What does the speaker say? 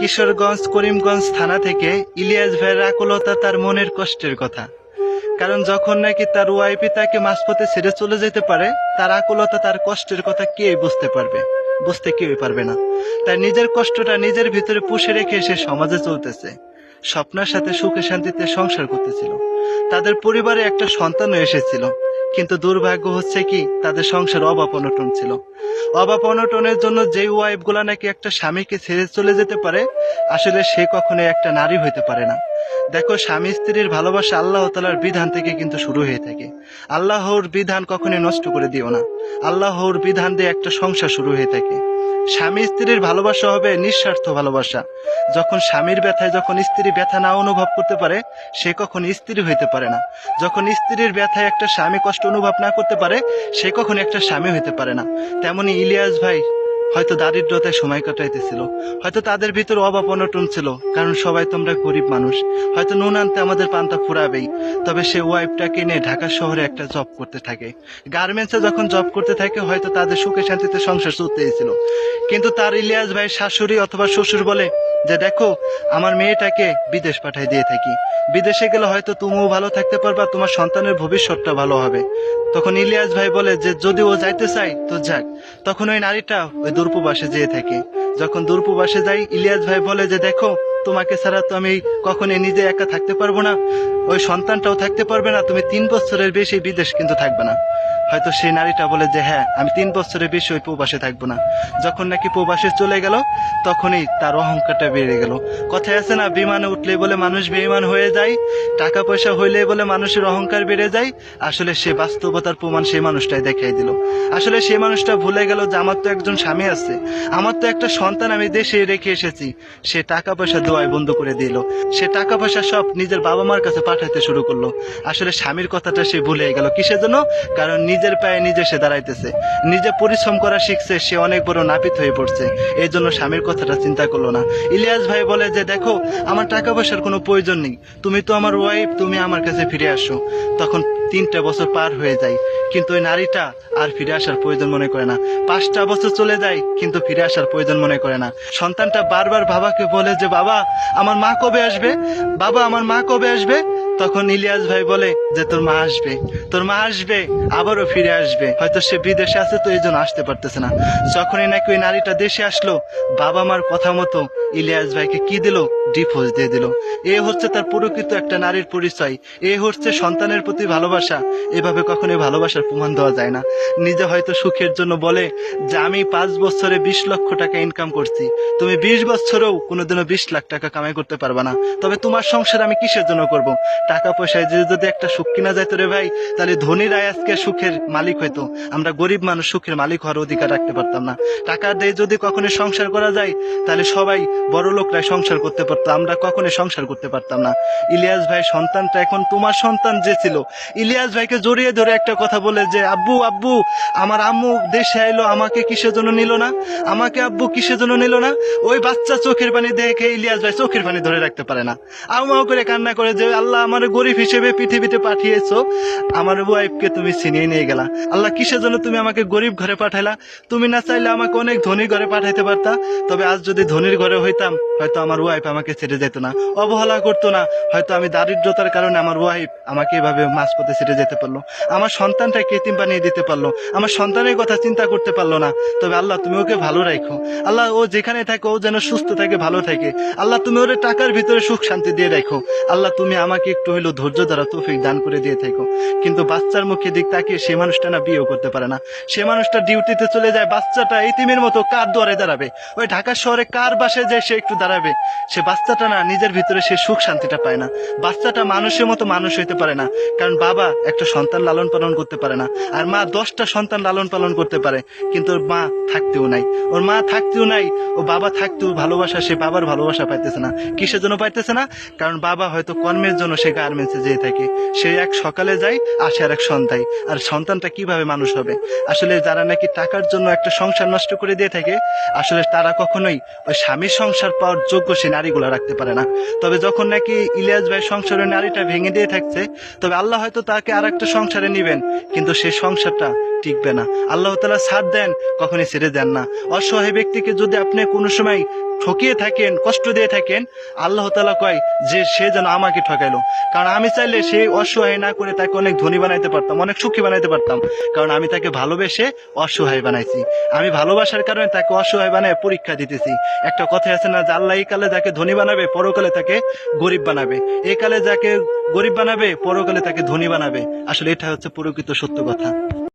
কিশোরগঞ্জ করিমগঞ্জ থানা থেকে ইলিয়াস ভাইয়ের আকুলতা তার মনের কষ্টের কথা। কারণ যখন নাকি তার ওয়াইফই তাকে মাঝপথে ছেড়ে চলে যেতে পারে, তার আকুলতা তার কষ্টের কথা কেউই বুঝতে পারবে, বুঝতে কেউই পারবে না। তার নিজের কষ্টটা নিজের ভিতরে পুষে রেখে সে সমাজে চলতেছে, স্বপ্নের সাথে সুখে শান্তিতে সংসার করতেছিল। তাদের পরিবারে একটা সন্তানও এসেছিল, কিন্তু দুর্ভাগ্য হচ্ছে কি তাদের সংসার অভাব অনটন ছিল। অভাব অনটনের জন্য যে ওয়াইফ গুলা নাকি একটা স্বামীকে ছেড়ে চলে যেতে পারে, আসলে সে কখনোই একটা নারী হইতে পারে না। দেখো, স্বামী স্ত্রীর ভালোবাসা আল্লাহ তাআলার বিধান থেকে কিন্তু শুরু হয়ে থাকে। আল্লাহর বিধান কখনোই নষ্ট করে দিও না। আল্লাহর বিধান দিয়ে একটা সংসার শুরু হয়ে থাকে। স্বামী স্ত্রীর ভালোবাসা হবে নিঃস্বার্থ ভালোবাসা। যখন স্বামীর ব্যথায় যখন স্ত্রী ব্যথা না অনুভব করতে পারে, সে কখন স্ত্রী হইতে পারে না। যখন স্ত্রীর ব্যথায় একটা স্বামী কষ্ট অনুভব না করতে পারে, সে কখন একটা স্বামী হইতে পারে না। তেমনি ইলিয়াস ভাই হয়তো দারিদ্রতায় সময় কাটাইতেছিল, হয়তো তাদের ভিতর অভাব অনটন ছিল, কারণ সবাই তোমরা গরিব মানুষ, হয়তো নুন আনতে আমাদের পান্তা ফুরাবেই। তবে সে ওয়াইফটাকে নিয়ে ঢাকা শহরে একটা জব করতে থাকে। গার্মেন্টসে যখন জব করতে থাকে, হয়তো তাদের সুখে শান্তিতে সংসার চলতেছিল। কিন্তু তার ইলিয়াস ভাই শাশুড়ি অথবা শ্বশুর বলে যে, দেখো, আমার মেয়েটাকে বিদেশ পাঠাই দিয়ে থাকি, বিদেশে গেলে হয়তো তুমিও ভালো থাকতে পারবা, তোমার সন্তানের ভবিষ্যৎটা ভালো হবে। তখন ইলিয়াস ভাই বলে যে, যদি ও যাইতে চাই তো যাক। তখন ওই নারীটা ওই দূরপ্রবাসে যেয়ে থাকে। যখন দূরপ্রবাসে যাই, ইলিয়াস ভাই বলে যে, দেখো, তোমাকে ছাড়া তো আমি কখনোই নিজে একা থাকতে পারবো না, ওই সন্তানটাও থাকতে পারবে না, তুমি 3 বছরের বেশি বিদেশ কিন্তু থাকবে না। হয়তো সেই নারীটা বলে যে, হ্যাঁ, আমি 3 বছরের বেশি ওই প্রবাসে থাকবো না। যখন নাকি প্রবাসে চলে গেল, তখনই তার অহংকারটা বেড়ে গেল। কথায় আছে না, বিমানে উঠলেই বলে মানুষ বেঈমান হয়ে যায়, টাকা পয়সা হইলেই বলে মানুষের অহংকার বেড়ে যায়। আসলে সে বাস্তবতার প্রমাণ সেই মানুষটাই দেখাই দিল। আসলে সেই মানুষটা ভুলে গেল যে, আমার তো একজন স্বামী আছে, আমার তো একটা সন্তান আমি দেশে রেখে এসেছি। সে টাকা পয়সা দেওয়াই বন্ধ করে দিল। সে টাকা পয়সা সব নিজের বাবা মার কাছে পাঠাইতে শুরু করলো। আসলে স্বামীর কথাটা সে ভুলে গেল। কিসের জন্য? কারণ নিজের পায়ে নিজে সে দাঁড়াইতেছে, নিজে পরিশ্রম করা শিখছে, সে অনেক বড় নাপিত হয়ে পড়ছে। এই জন্য স্বামীর কথাটা চিন্তা করলো না। ইলিয়াস ভাই বলে যে, দেখো, আমার টাকা পয়সার কোনো প্রয়োজন নেই, তুমি তো আমার ওয়াইফ, তুমি আমার কাছে ফিরে আসো। তখন 3টা বছর পার হয়ে যায়, কিন্তু ওই নারীটা আর ফিরে আসার প্রয়োজন মনে করে না। 5টা বছর চলে যায়, কিন্তু ফিরে আসার প্রয়োজন মনে করে না। সন্তানটা বারবার বাবাকে বলে যে, বাবা, আমার মা কবে আসবে, বাবা, আমার মা কবে আসবে। তখন ইলিয়াস ভাই বলে যে, তোর মা আসবে, তোর মা আসবে, আবারও ফিরে আসবে। হয়তো সে বিদেশে আছে, তো এই জন্য আসতে পারতেছে না। যখনই নাকি ওই নারীটা দেশে আসলো, বাবা মার কথা মতো ইলিয়াস ভাইকে কি দিল? ডিভোর্স দিয়ে দিল। এ হচ্ছে তার প্রকৃত একটা নারীর পরিচয়, এ হচ্ছে সন্তানের প্রতি ভালোবাসা। এভাবে কখনোই ভালোবাসার প্রমাণ দেওয়া যায় না। নিজে হয়তো সুখের জন্য বলে যে, আমি 5 বছরে 20 লক্ষ টাকা ইনকাম করছি, তুমি 20 বছরেও কোনোদিনও 20 লাখ টাকা কামাই করতে পারবা না। তবে তোমার সংসার আমি কিসের জন্য করব? টাকা পয়সায় যদি একটা সুখ কিনা যাইতো রে ভাই, তাহলে ধনীরাই আজকে সুখের মালিক হইতো, আমরা গরিব মানুষ সুখের মালিক হওয়ার অধিকার রাখতে পারতাম না। টাকা দিয়ে যদি কখনো সংসার করা যায়, তাহলে সবাই বড় লোকরাই সংসার করতে পারতো, আমরা কখনো সংসার করতে পারতাম না। ইলিয়াস ভাই সন্তানটা এখন তোমার সন্তান যে ছিল, ইলিয়াস ভাইকে জড়িয়ে ধরে একটা কথা বলে যে, আব্বু, আব্বু, আমার আম্মু দেশে আইলো, আমাকে কিসের জন্য নিল না, আমাকে আব্বু কিসের জন্য নিল না। ওই বাচ্চা চোখের পানি দেখে ইলিয়াস ভাই চোখের পানি ধরে রাখতে পারে না, আউ করে কান্না করে যে, আল্লাহ, আমার গরিব হিসেবে পৃথিবীতে পাঠিয়েছো, আমার ওয়াইফকে তুমি ছিনিয়ে নিয়ে গেলা। আল্লাহ, কিসের জন্য তুমি আমাকে গরিব ঘরে পাঠাইলা? তুমি না চাইলে আমাকে অনেক ধনী ঘরে পাঠাইতে পারতা। তবে আজ যদি ধনীর ঘরে হইতাম, হয়তো আমার ওয়াইফ আমাকে ছেড়ে যেত না, অবহেলা করতো না। হয়তো আমি দারিদ্রতার কারণে আমার ওয়াইফ আমাকে এভাবে মাঝপথে ছেড়ে যেতে পারলো, আমার সন্তানটাকে এতিম বানিয়ে দিতে পারলো, আমার সন্তানের কথা চিন্তা করতে পারলো না। তবে আল্লাহ, তুমি ওকে ভালো রাখো। আল্লাহ, ও যেখানে থাকে ও যেন সুস্থ থাকে, ভালো থাকে। আল্লাহ, তুমি ওর টাকার ভিতরে সুখ শান্তি দিয়ে রাখো। আল্লাহ, তুমি আমাকে একটু হইলো ধৈর্য দ্বারা তৌফিক দান করে দিয়ে থাকো। কিন্তু বাচ্চার মুখে দিক তাকিয়ে সে মানুষটা না বিয়েও করতে পারে না। সে মানুষটা ডিউটিতে চলে যায়, বাচ্চাটা এতিমের মতো কার দুয়ারে দাঁড়াবে? ওই ঢাকা শহরে কার বাসায় যায় সে একটু দাঁড়াবে? সে বাচ্চাটা না নিজের ভিতরে সে সুখ শান্তিটা পায় না। বাচ্চাটা মানুষের মতো মানুষ হইতে পারে না, কারণ বাবা একটা সন্তান লালন পালন করতে পারে না, আর মা 10টা সন্তান লালন পালন করতে পারে। কিন্তু ওর মা থাকতেও নাই, ওর মা থাকতেও নাই, ও বাবা থাকতেও ভালোবাসা, সে বাবার ভালোবাসা পাইতেছে না। কিসের জন্য পাইতেছে না? কারণ বাবা হয়তো কর্মের জন্য সে গার্মেন্টসে যেয়ে থাকে। সে এক সকালে যায়, আসে আর এক সন্ধ্যায়। আর সন্তানটা কিভাবে মানুষ হবে? আসলে যারা নাকি টাকার জন্য একটা সংসার নষ্ট করে দিয়ে থাকে, আসলে তারা কখনোই ওই স্বামীর সংসার পাওয়ার যোগ্য সে নারীগুলো রাখতে পারে না। তবে যখন নাকি ইলিয়াস ভাই সংসারের নারীটা ভেঙে দিয়ে থাকছে, তবে আল্লাহ হয়তো তাকে আর একটা সংসারে নিবেন, কিন্তু সে সংসারটা টিকবে না। আল্লাহ তাআলা সাথ দেন, কখনই ছেড়ে দেন না। অসহায় ব্যক্তিকে যদি আপনি কোনো সময় ঠকিয়ে থাকেন, কষ্ট দিয়ে থাকেন, আল্লাহ তাআলা কয় যে সে যেন আমাকে ঠকাইলো। কারণ আমি চাইলে সেই অসহায় না করে তাকে অনেক ধনী বানাইতে পারতাম, অনেক সুখী বানাইতে পারতাম। কারণ আমি তাকে ভালোবেসে অসহায় বানাইছি। আমি ভালোবাসার কারণে তাকে অসহায় বানায় পরীক্ষা দিতেছি। একটা কথা আছে না যে আল্লাহ এই কালে যাকে ধনী বানাবে, পরকালে তাকে গরিব বানাবে। এই কালে যাকে গরিব বানাবে, পরকালে তাকে ধনী বানাবে। আসলে এটা হচ্ছে প্রকৃত সত্য কথা।